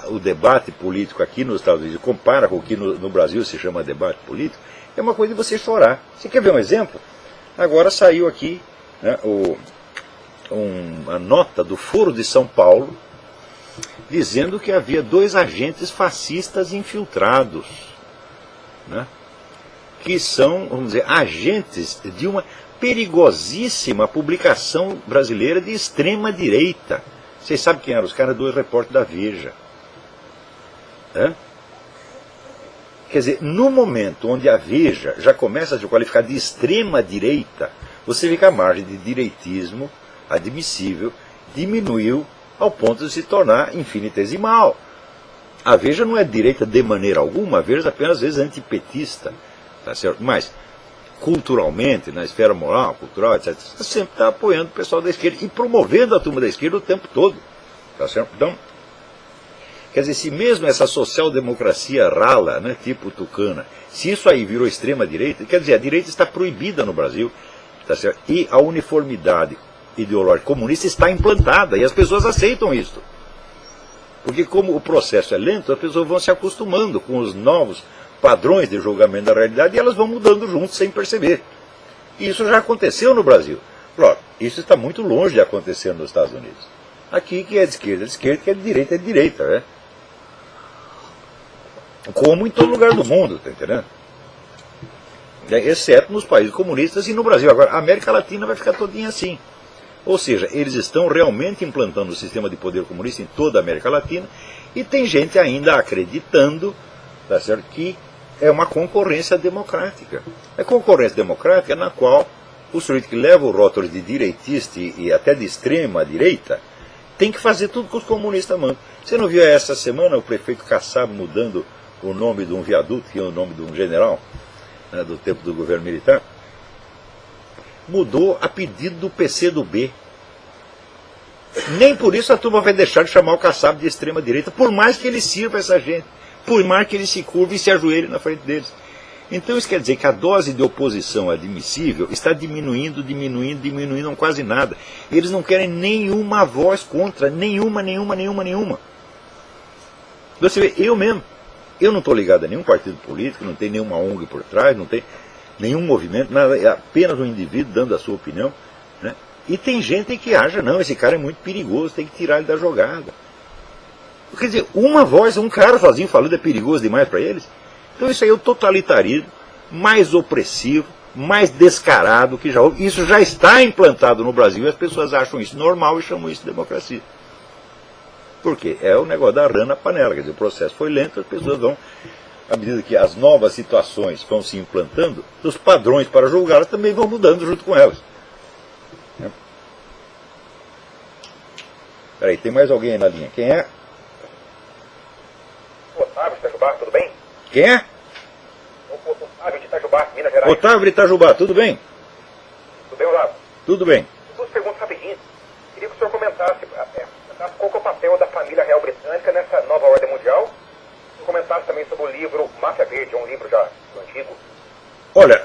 o debate político aqui nos Estados Unidos, compara com o que no Brasil se chama debate político, é uma coisa de você chorar. Você quer ver um exemplo? Agora saiu aqui, né, uma nota do Foro de São Paulo dizendo que havia 2 agentes fascistas infiltrados, né, que são, vamos dizer, agentes de uma perigosíssima publicação brasileira de extrema direita. Vocês sabem quem eram os caras? 2 repórteres da Veja. Quer dizer, no momento onde a Veja já começa a se qualificar de extrema direita, você vê que a margem de direitismo admissível diminuiu ao ponto de se tornar infinitesimal. A Veja não é direita de maneira alguma, a Veja apenas às vezes antipetista, tá certo? Mas culturalmente, na esfera moral, cultural, etc., sempre está apoiando o pessoal da esquerda e promovendo a turma da esquerda o tempo todo, tá certo? Então, Quer dizer, se mesmo essa social-democracia rala, né, tipo tucana, se isso aí virou extrema-direita, quer dizer, a direita está proibida no Brasil, tá certo? E a uniformidade ideológica comunista está implantada, e as pessoas aceitam isso. Porque como o processo é lento, as pessoas vão se acostumando com os novos padrões de julgamento da realidade e elas vão mudando juntos sem perceber. E isso já aconteceu no Brasil. Claro, isso está muito longe de acontecer nos Estados Unidos. Aqui que é de esquerda, que é de direita, né? Como em todo lugar do mundo, tá entendendo? Exceto nos países comunistas e no Brasil. Agora, a América Latina vai ficar todinha assim. Ou seja, eles estão realmente implantando o sistema de poder comunista em toda a América Latina e tem gente ainda acreditando, tá certo, que é uma concorrência democrática. É concorrência democrática na qual o sujeito que leva o rótulo de direitista e até de extrema direita tem que fazer tudo que os comunistas mandam. Você não viu essa semana o prefeito Kassab mudando o nome de um viaduto, que é o nome de um general, né, do tempo do governo militar? Mudou a pedido do PCdoB. Nem por isso a turma vai deixar de chamar o Kassab de extrema direita, por mais que ele sirva essa gente, por mais que ele se curve e se ajoelhe na frente deles. Então isso quer dizer que a dose de oposição admissível está diminuindo quase nada. Eles não querem nenhuma voz contra, nenhuma. Você vê, eu mesmo, eu não estou ligado a nenhum partido político, não tem nenhuma ONG por trás, não tem nenhum movimento, nada, é apenas um indivíduo dando a sua opinião, né? E tem gente que acha, não, esse cara é muito perigoso, tem que tirar ele da jogada. Quer dizer, uma voz, um cara sozinho falando é perigoso demais para eles? Então isso aí é o totalitarismo mais opressivo, mais descarado que já houve. Isso já está implantado no Brasil e as pessoas acham isso normal e chamam isso de democracia. Por quê? É o negócio da rã na panela, quer dizer, o processo foi lento, as pessoas vão, à medida que as novas situações vão se implantando, os padrões para julgá-las também vão mudando junto com elas. Peraí, tem mais alguém aí na linha. Quem é? Otávio de Itajubá, tudo bem? Quem é? Otávio de Itajubá, Minas Gerais. Otávio de Itajubá, tudo bem? Tudo bem, Olavo? Tudo bem. Duas perguntas rapidinhas. Queria que o senhor comentasse qual que é o papel da família real britânica nessa nova ordem mundial. E comentasse também sobre o livro Máfia Verde, um livro já antigo. Olha,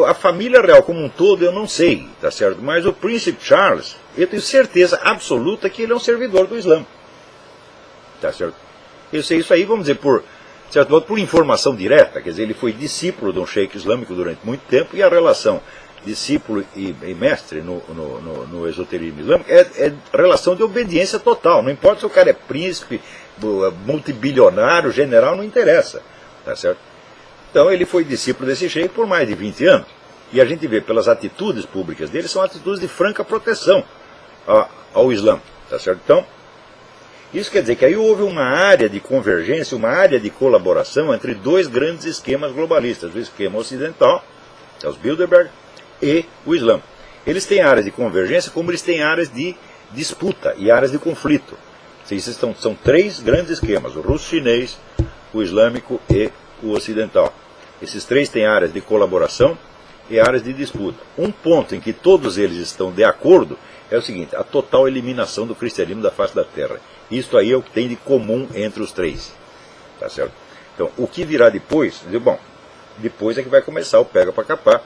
a família real como um todo eu não sei, tá certo? Mas o príncipe Charles, eu tenho certeza absoluta que ele é um servidor do Islã. Tá certo? Eu sei isso aí, vamos dizer, por certo modo, por informação direta, quer dizer, ele foi discípulo de um sheik islâmico durante muito tempo, e a relação discípulo e mestre no esoterismo islâmico é relação de obediência total. Não importa se o cara é príncipe, multibilionário, general, não interessa. Tá certo? Então ele foi discípulo desse sheik por mais de 20 anos. E a gente vê pelas atitudes públicas dele, são atitudes de franca proteção ao Islã. Tá certo? Então, isso quer dizer que aí houve uma área de convergência, uma área de colaboração entre dois grandes esquemas globalistas, o esquema ocidental, os Bilderberg, e o Islã. Eles têm áreas de convergência, como eles têm áreas de disputa e áreas de conflito. São três grandes esquemas, o russo-chinês, o islâmico e o ocidental. Esses três têm áreas de colaboração e áreas de disputa. Um ponto em que todos eles estão de acordo é o seguinte: a total eliminação do cristianismo da face da terra. Isso aí é o que tem de comum entre os três. Tá certo? Então, o que virá depois, bom, depois é que vai começar o pega para capar.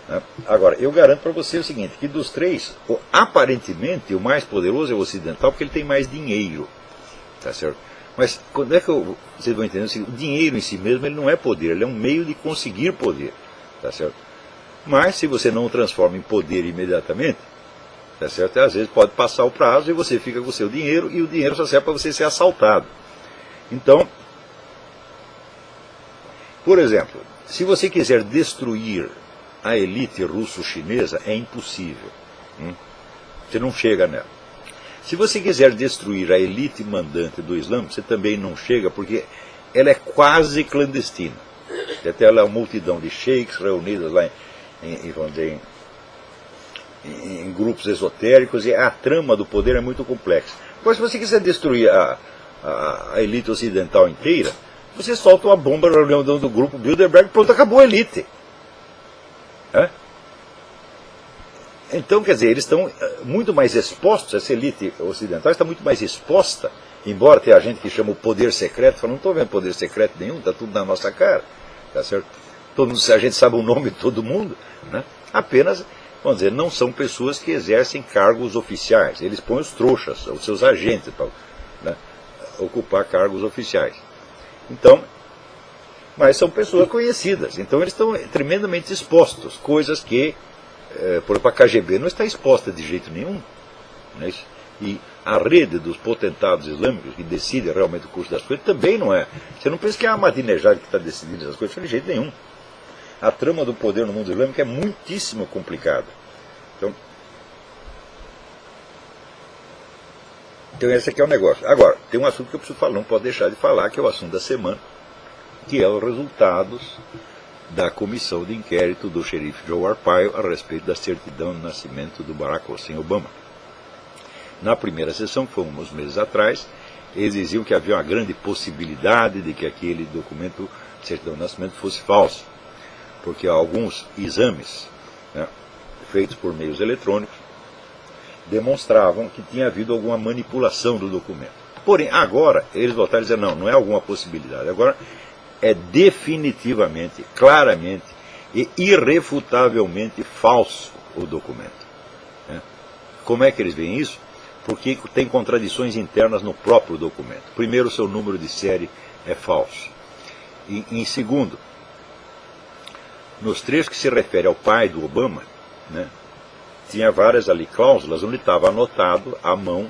Né? Agora, eu garanto para você o seguinte, que dos três, aparentemente o mais poderoso é o ocidental, porque ele tem mais dinheiro. Tá certo? Mas quando é que vocês vão entender o dinheiro em si mesmo, ele não é poder, ele é um meio de conseguir poder. Tá certo? Mas se você não o transforma em poder imediatamente, tá certo? Às vezes pode passar o prazo e você fica com o seu dinheiro, e o dinheiro só serve para você ser assaltado. Então, por exemplo, se você quiser destruir a elite russo-chinesa, é impossível. Você não chega nela. Se você quiser destruir a elite mandante do Islã, você também não chega, porque ela é quase clandestina. Até ela é uma multidão de sheiks reunidos lá em grupos esotéricos, e a trama do poder é muito complexa. Agora, se você quiser destruir a elite ocidental inteira, você solta uma bomba na reunião do grupo Bilderberg, pronto, acabou a elite. Então, quer dizer, eles estão muito mais expostos, essa elite ocidental está muito mais exposta Embora tenha gente que chama o poder secreto, fala, não estou vendo poder secreto nenhum, está tudo na nossa cara, tá certo? Todo mundo, a gente sabe o nome de todo mundo, né? Apenas, vamos dizer, não são pessoas que exercem cargos oficiais, eles põem os trouxas, os seus agentes, para, né, ocupar cargos oficiais. Então, mas são pessoas conhecidas, então eles estão tremendamente expostos, coisas que, por exemplo, a KGB não está exposta de jeito nenhum, não é isso? E a rede dos potentados islâmicos que decidem realmente o curso das coisas também não é. Você não pensa que é a Ahmadinejad que está decidindo essas coisas, de jeito nenhum. A trama do poder no mundo islâmico é muitíssimo complicada. Então esse aqui é o negócio. Agora, tem um assunto que eu preciso falar, não pode deixar de falar, que é o assunto da semana, que é os resultados da comissão de inquérito do xerife Joe Arpaio a respeito da certidão de nascimento do Barack Hussein Obama. Na primeira sessão, que foi uns meses atrás, eles diziam que havia uma grande possibilidade de que aquele documento, certidão de nascimento, fosse falso, porque alguns exames, né, feitos por meios eletrônicos demonstravam que tinha havido alguma manipulação do documento. Porém, agora, eles voltaram a dizer, não, não é alguma possibilidade, agora é definitivamente, claramente e irrefutavelmente falso o documento. Né? Como é que eles veem isso? Porque tem contradições internas no próprio documento. Primeiro, o seu número de série é falso. E, em segundo, nos trechos que se refere ao pai do Obama, né, tinha várias ali cláusulas onde estava anotado à mão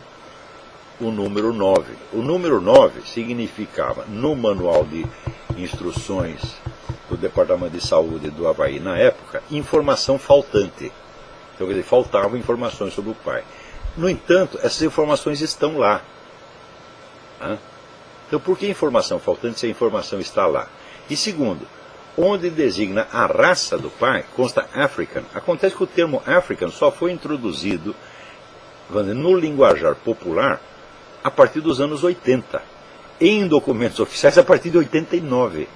o número 9. O número 9 significava, no manual de instruções do Departamento de Saúde do Havaí na época, informação faltante. Então, quer dizer, faltavam informações sobre o pai. No entanto, essas informações estão lá. Então, por que informação faltante se a informação está lá? E segundo, onde designa a raça do pai, consta African. Acontece que o termo African só foi introduzido, vamos dizer, no linguajar popular a partir dos anos 80. Em documentos oficiais a partir de 89.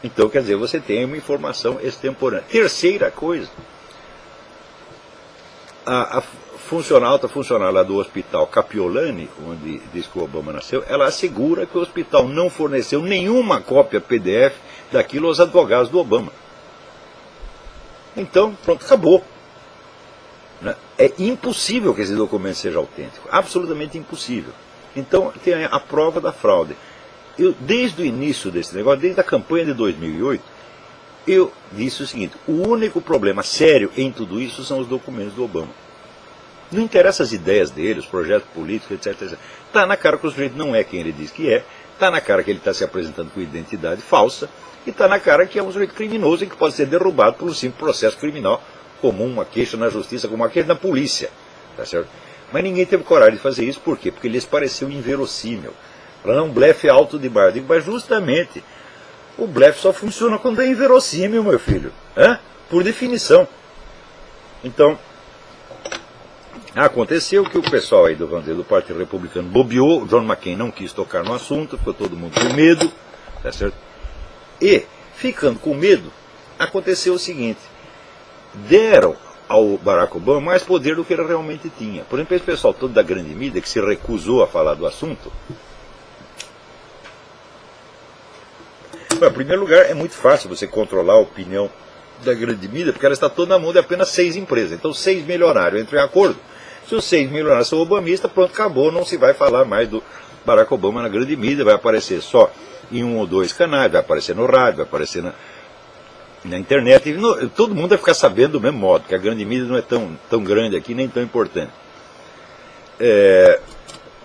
Então, quer dizer, você tem uma informação extemporânea. Terceira coisa, a alta funcionária do hospital Capiolani, onde diz que o Obama nasceu, ela assegura que o hospital não forneceu nenhuma cópia PDF daquilo aos advogados do Obama. Então, pronto, acabou. É impossível que esse documento seja autêntico, absolutamente impossível. Então, tem a prova da fraude. Eu, desde o início desse negócio, desde a campanha de 2008, eu disse o seguinte, o único problema sério em tudo isso são os documentos do Obama. Não interessa as ideias dele, os projetos políticos, etc, etc. Está na cara que o sujeito não é quem ele diz que é, está na cara que ele está se apresentando com identidade falsa, e está na cara que é um sujeito criminoso e que pode ser derrubado por um simples processo criminal comum, uma queixa na justiça, como uma queixa na polícia. Tá certo? Mas ninguém teve coragem de fazer isso, por quê? Porque lhes pareceu inverossímil. Para não blefe alto de bar. Eu digo, mas justamente, o blefe só funciona quando é inverossímil, meu filho. Por definição. Então, aconteceu que o pessoal aí do Partido Republicano bobeou, John McCain não quis tocar no assunto, ficou todo mundo com medo, tá certo? E, ficando com medo, aconteceu o seguinte, deram ao Barack Obama mais poder do que ele realmente tinha. Por exemplo, esse pessoal todo da grande mídia, que se recusou a falar do assunto, em primeiro lugar, é muito fácil você controlar a opinião da grande mídia, porque ela está toda na mão de apenas 6 empresas. Então, 6 milionários entram em acordo. Se os 6 milionários são obamistas, pronto, acabou, não se vai falar mais do Barack Obama na grande mídia, vai aparecer só em 1 ou 2 canais, vai aparecer no rádio, vai aparecer na internet, e todo mundo vai ficar sabendo do mesmo modo, que a grande mídia não é tão grande aqui, nem tão importante.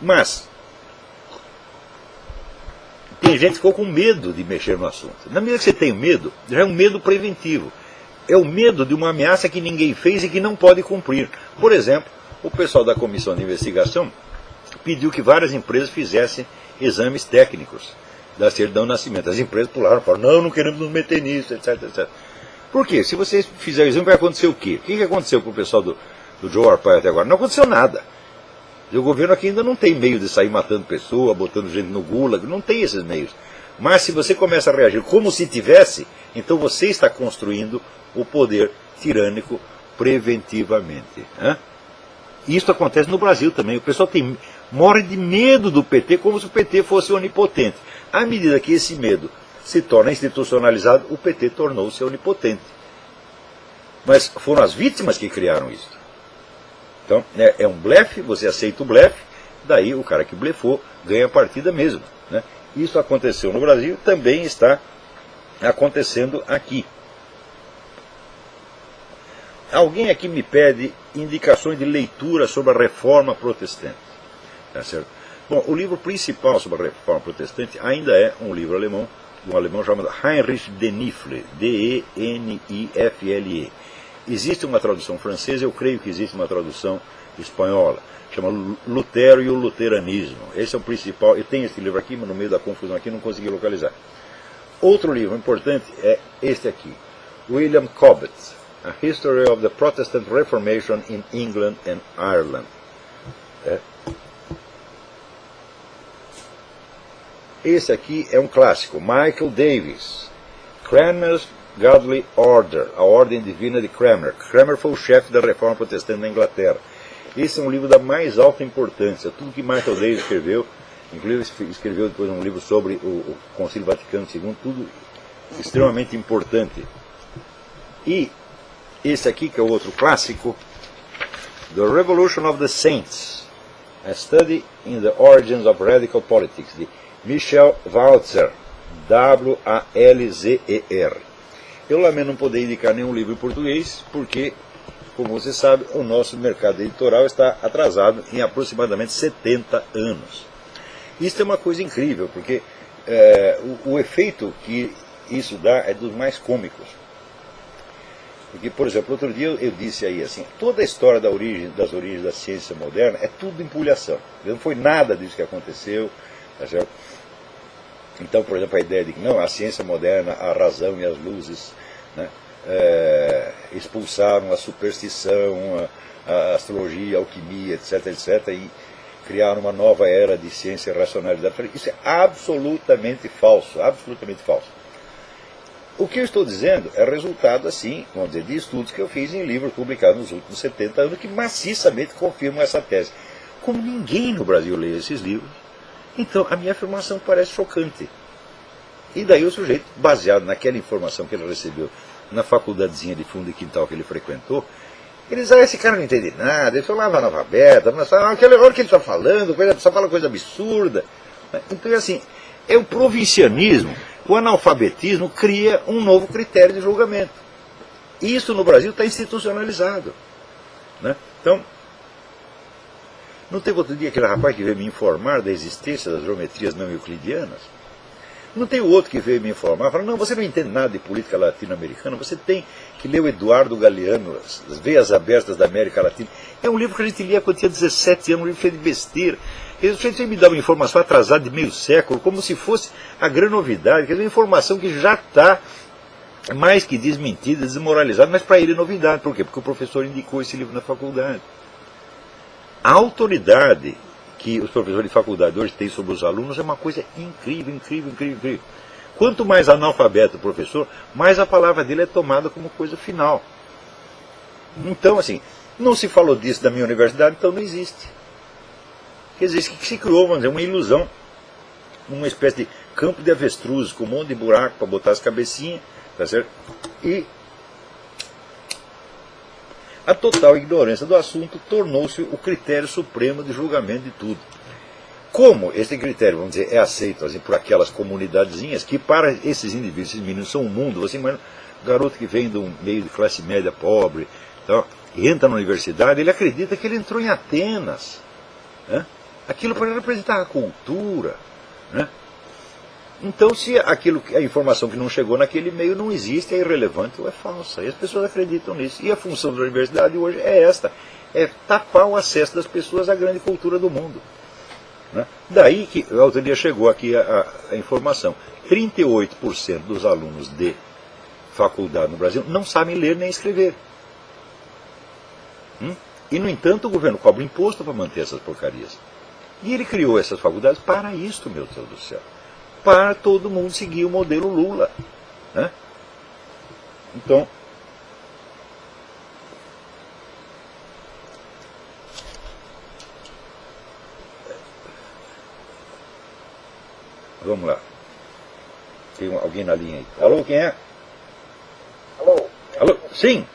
Mas tem gente que ficou com medo de mexer no assunto. Na medida que você tem medo, já é um medo preventivo. É o medo de uma ameaça que ninguém fez e que não pode cumprir. Por exemplo, o pessoal da comissão de investigação pediu que várias empresas fizessem exames técnicos da certidão de nascimento. As empresas pularam e falaram, não queremos nos meter nisso, etc, etc. Por quê? Se vocês fizerem o exame, vai acontecer o quê? O que aconteceu com o pessoal do Joe Arpaio até agora? Não aconteceu nada. O governo aqui ainda não tem meio de sair matando pessoa, botando gente no gulag, não tem esses meios. Mas se você começa a reagir como se tivesse, então você está construindo o poder tirânico preventivamente. Isso acontece no Brasil também. O pessoal tem morre de medo do PT, como se o PT fosse onipotente. À medida que esse medo se torna institucionalizado, o PT tornou-se onipotente. Mas foram as vítimas que criaram isso. Então, é um blefe, você aceita o blefe, daí o cara que blefou ganha a partida mesmo. Né? Isso aconteceu no Brasil, também está acontecendo aqui. Alguém aqui me pede indicações de leitura sobre a reforma protestante. Tá certo? Bom, o livro principal sobre a reforma protestante ainda é um livro alemão, de um alemão chamado Heinrich Denifle, D-E-N-I-F-L-E. Existe uma tradução francesa, eu creio que existe uma tradução espanhola, chama Lutero e o Luteranismo. Esse é o principal, eu tenho esse livro aqui, mas no meio da confusão aqui não consegui localizar. Outro livro importante é este aqui, William Cobbett, A History of the Protestant Reformation in England and Ireland. Esse aqui é um clássico, Michael Davis, Cranmer's Godly Order, a Ordem Divina de Cranmer. Cranmer foi o chefe da Reforma Protestante na Inglaterra. Esse é um livro da mais alta importância. Tudo que Michael Davis escreveu, inclusive escreveu depois um livro sobre o Concílio Vaticano II, tudo extremamente importante. E esse aqui, que é o outro clássico, The Revolution of the Saints, A Study in the Origins of Radical Politics, de Michel Walzer, W-A-L-Z-E-R. Eu lamento não poder indicar nenhum livro em português, porque, como você sabe, o nosso mercado editorial está atrasado em aproximadamente 70 anos. Isso é uma coisa incrível, porque o efeito que isso dá é dos mais cômicos. Porque, por exemplo, outro dia eu disse aí assim, toda a história das origens da ciência moderna é tudo empulhação. Não foi nada disso que aconteceu, tá certo? Então, por exemplo, a ideia de que não, a ciência moderna, a razão e as luzes, né, expulsaram a superstição, a astrologia, a alquimia, etc., etc., e criaram uma nova era de ciência e racionalidade. Isso é absolutamente falso, absolutamente falso. O que eu estou dizendo é resultado, assim, vamos dizer, de estudos que eu fiz em livros publicados nos últimos 70 anos que maciçamente confirmam essa tese. Como ninguém no Brasil lê esses livros, então a minha afirmação parece chocante. E daí o sujeito, baseado naquela informação que ele recebeu na faculdadezinha de fundo de quintal que ele frequentou, ele diz, esse cara não entende nada, ele falava analfabeta, aquela hora que ele está falando, só fala coisa absurda. Então é assim, é o provincianismo, o analfabetismo cria um novo critério de julgamento. Isso no Brasil está institucionalizado. Né? Então, não teve outro dia aquele rapaz que veio me informar da existência das geometrias não euclidianas? Não tem o outro que veio me informar, falou, não, você não entende nada de política latino-americana, você tem que ler o Eduardo Galeano, As Veias Abertas da América Latina. É um livro que a gente lia quando tinha 17 anos, um livro cheio de besteira. Eles me dão uma informação atrasada de meio século, como se fosse a grande novidade, quer dizer, uma informação que já está mais que desmentida, desmoralizada, mas para ele é novidade. Por quê? Porque o professor indicou esse livro na faculdade. A autoridade que os professores de faculdade hoje têm sobre os alunos é uma coisa incrível, incrível, incrível, incrível. Quanto mais analfabeto o professor, mais a palavra dele é tomada como coisa final. Então, assim, não se falou disso da minha universidade, então não existe. Quer dizer, que se criou, vamos dizer, uma ilusão, uma espécie de campo de avestruzes, com um monte de buraco para botar as cabecinhas, tá certo? E a total ignorância do assunto tornou-se o critério supremo de julgamento de tudo. Como esse critério, vamos dizer, é aceito assim, por aquelas comunidadezinhas, que para esses indivíduos, esses meninos são um mundo, você imagina um garoto que vem de um meio de classe média pobre, então, entra na universidade, ele acredita que ele entrou em Atenas. Né? Aquilo para representar a cultura. Né? Então, se a informação que não chegou naquele meio não existe, é irrelevante ou é falsa. E as pessoas acreditam nisso. E a função da universidade hoje é esta: é tapar o acesso das pessoas à grande cultura do mundo. Né? Daí que, outro dia chegou aqui a informação: 38% dos alunos de faculdade no Brasil não sabem ler nem escrever. E, no entanto, o governo cobra imposto para manter essas porcarias. E ele criou essas faculdades para isso, meu Deus do céu. Para todo mundo seguir o modelo Lula. Né? Então, Vamos lá. Tem alguém na linha aí. Alô, quem é? Alô? Alô? Sim.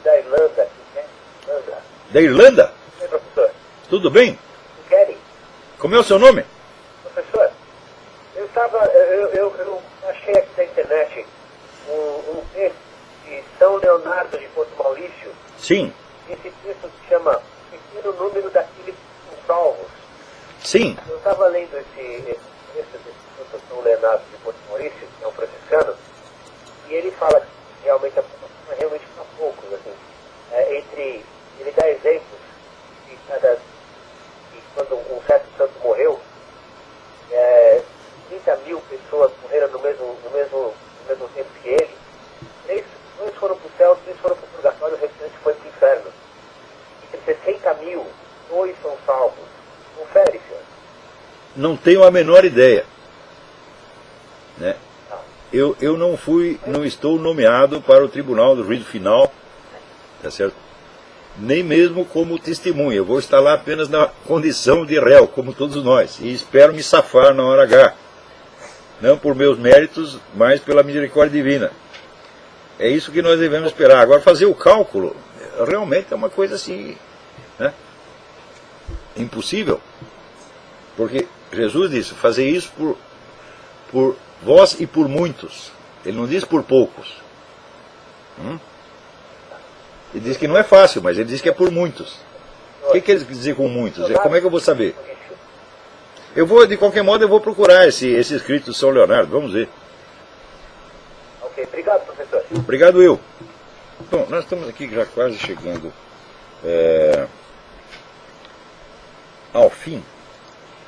Da Irlanda, aqui, né? Irlanda. Da Irlanda? Oi, professor. Tudo bem? Kelly. Como é o seu nome? Professor, eu achei aqui na internet um texto de São Leonardo de Porto Maurício. Sim. Esse texto se chama Pequeno Número daqueles que são salvos. Sim. Eu estava lendo esse texto de São Leonardo de Porto Maurício, que é um franciscano, e ele fala que realmente a população é realmente para poucos. Assim, ele dá exemplos de quando um certo santo morreu, 30 mil pessoas morreram no mesmo tempo que ele. Dois foram para o céu, 3 foram para o purgatório, o restante foi para o inferno. Entre 60 mil, 2 são salvos. Confere, senhor. Não tenho a menor ideia. Né? Eu não estou nomeado para o tribunal do juízo final, tá certo? Nem mesmo como testemunha. Eu vou estar lá apenas na condição de réu, como todos nós. E espero me safar na hora H. Não por meus méritos, mas pela misericórdia divina. É isso que nós devemos esperar. Agora, fazer o cálculo, realmente é uma coisa assim, né? Impossível. Porque Jesus disse, fazer isso por vós e por muitos. Ele não diz por poucos. Ele diz que não é fácil, mas ele diz que é por muitos. O que ele quer dizer com muitos? Como é que eu vou saber? De qualquer modo, eu vou procurar esse escrito de São Leonardo. Vamos ver. Ok, obrigado, professor. Obrigado, eu. Bom, nós estamos aqui já quase chegando ao fim.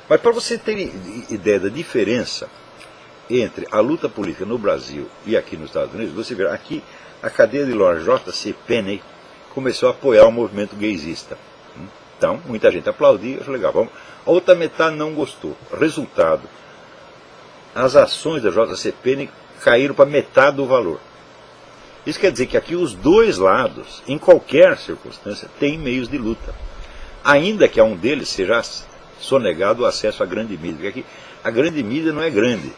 Mas para você ter ideia da diferença entre a luta política no Brasil e aqui nos Estados Unidos, você vê, aqui a cadeia de loja J.C. Penney começou a apoiar o movimento gaysista. Então, muita gente aplaudia, achou legal. Vamos. A outra metade não gostou. Resultado, as ações da J.C. Penney caíram para metade do valor. Isso quer dizer que aqui os dois lados, em qualquer circunstância, têm meios de luta. Ainda que a um deles seja sonegado o acesso à grande mídia. Porque aqui a grande mídia não é grande.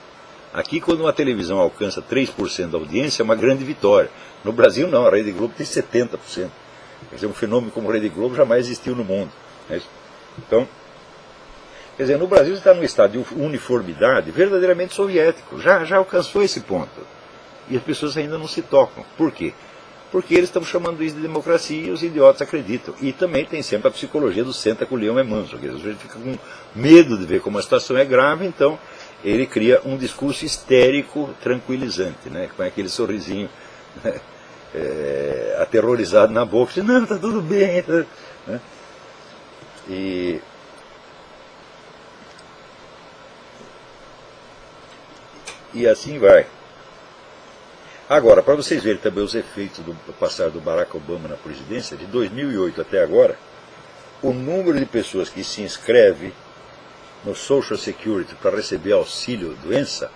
Aqui, quando uma televisão alcança 3% da audiência, é uma grande vitória. No Brasil, não. A Rede Globo tem 70%. Quer dizer, um fenômeno como a Rede Globo jamais existiu no mundo. Então, quer dizer, no Brasil está num estado de uniformidade verdadeiramente soviético. Já alcançou esse ponto. E as pessoas ainda não se tocam. Por quê? Porque eles estão chamando isso de democracia e os idiotas acreditam. E também tem sempre a psicologia do senta que o leão é manso. Quer dizer, a gente fica com medo de ver como a situação é grave, então ele cria um discurso histérico tranquilizante, né? Com aquele sorrisinho aterrorizado na boca, diz, não, está tudo bem. Né? E assim vai. Agora, para vocês verem também os efeitos do passar do Barack Obama na presidência, de 2008 até agora, o número de pessoas que se inscreve no Social Security para receber auxílio doença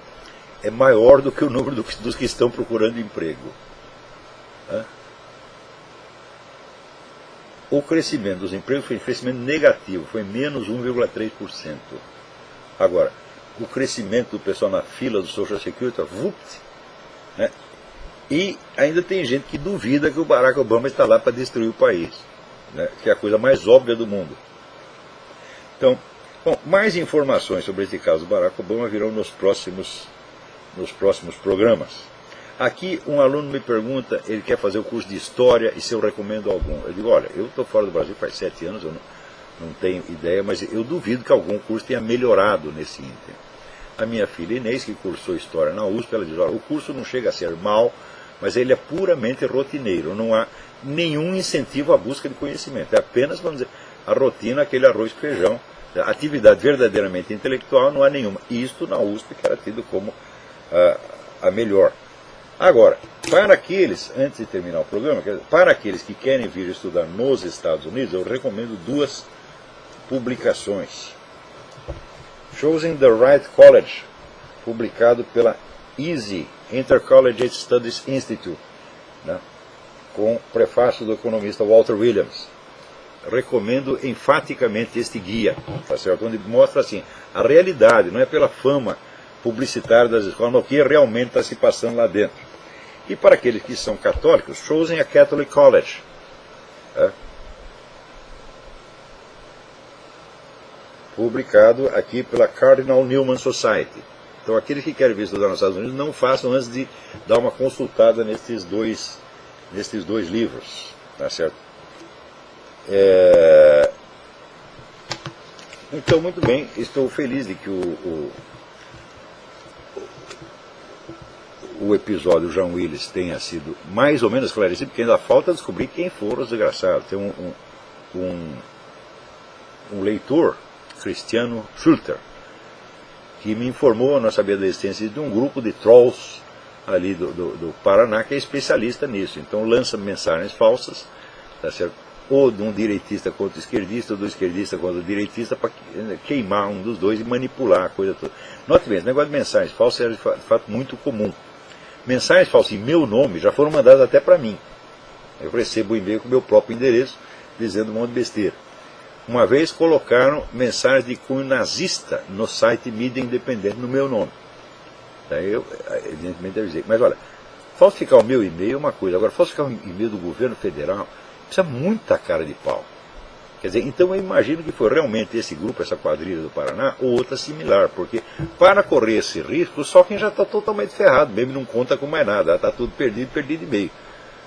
é maior do que o número dos que estão procurando emprego. O crescimento dos empregos foi um crescimento negativo, foi menos 1,3%. Agora, o crescimento do pessoal na fila do Social Security, vupt, né? E ainda tem gente que duvida que o Barack Obama está lá para destruir o país, né? Que é a coisa mais óbvia do mundo. Então, bom, mais informações sobre esse caso do Barack Obama virão nos próximos programas. Aqui um aluno me pergunta, ele quer fazer o curso de História e se eu recomendo algum. Eu digo, olha, eu estou fora do Brasil faz 7 anos, eu não tenho ideia, mas eu duvido que algum curso tenha melhorado nesse ínterim. A minha filha Inês, que cursou História na USP, ela diz, olha, o curso não chega a ser mal, mas ele é puramente rotineiro, não há nenhum incentivo à busca de conhecimento, é apenas, vamos dizer, a rotina, aquele arroz e feijão, atividade verdadeiramente intelectual não há nenhuma. Isto na USP, que era tido como a melhor. Agora, para aqueles, antes de terminar o programa, para aqueles que querem vir estudar nos Estados Unidos, eu recomendo 2 publicações. Choosing the Right College, publicado pela EASY, Intercollegiate Studies Institute, né, com prefácio do economista Walter Williams. Recomendo enfaticamente este guia, tá certo? Onde mostra assim, a realidade, não é pela fama publicitário das escolas, no que realmente está se passando lá dentro. E para aqueles que são católicos, Chosen a Catholic College. Publicado aqui pela Cardinal Newman Society. Então aqueles que querem vir estudar nos Estados Unidos, não façam antes de dar uma consultada nestes dois livros. Tá certo? Então, muito bem, estou feliz de que o episódio John Willis tenha sido mais ou menos esclarecido, porque ainda falta descobrir quem foram os desgraçados. Tem um leitor, Cristiano Schulter, que me informou, nós sabíamos da existência de um grupo de trolls ali do Paraná, que é especialista nisso. Então lança mensagens falsas, tá certo? Ou de um direitista contra o esquerdista, ou do esquerdista contra o direitista, para queimar um dos dois e manipular a coisa toda. Note bem, esse negócio de mensagens falsas é de fato muito comum. Mensagens falsas em meu nome já foram mandadas até para mim. Eu recebo o e-mail com o meu próprio endereço, dizendo um monte de besteira. Uma vez colocaram mensagens de cunho nazista no site Mídia Independente no meu nome. Daí eu, evidentemente, avisei. Mas olha, falsificar o meu e-mail é uma coisa. Agora, falsificar o e-mail do governo federal precisa muita cara de pau. Quer dizer, então eu imagino que foi realmente esse grupo, essa quadrilha do Paraná, ou outra similar. Porque para correr esse risco, só quem já está totalmente ferrado, mesmo não conta com mais nada. Está tudo perdido e meio.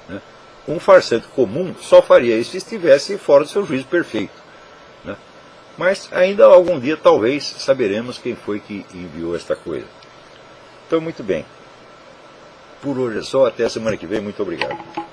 Né? Um farsante comum só faria isso se estivesse fora do seu juízo perfeito. Né? Mas ainda algum dia, talvez, saberemos quem foi que enviou esta coisa. Então, muito bem. Por hoje é só. Até a semana que vem. Muito obrigado.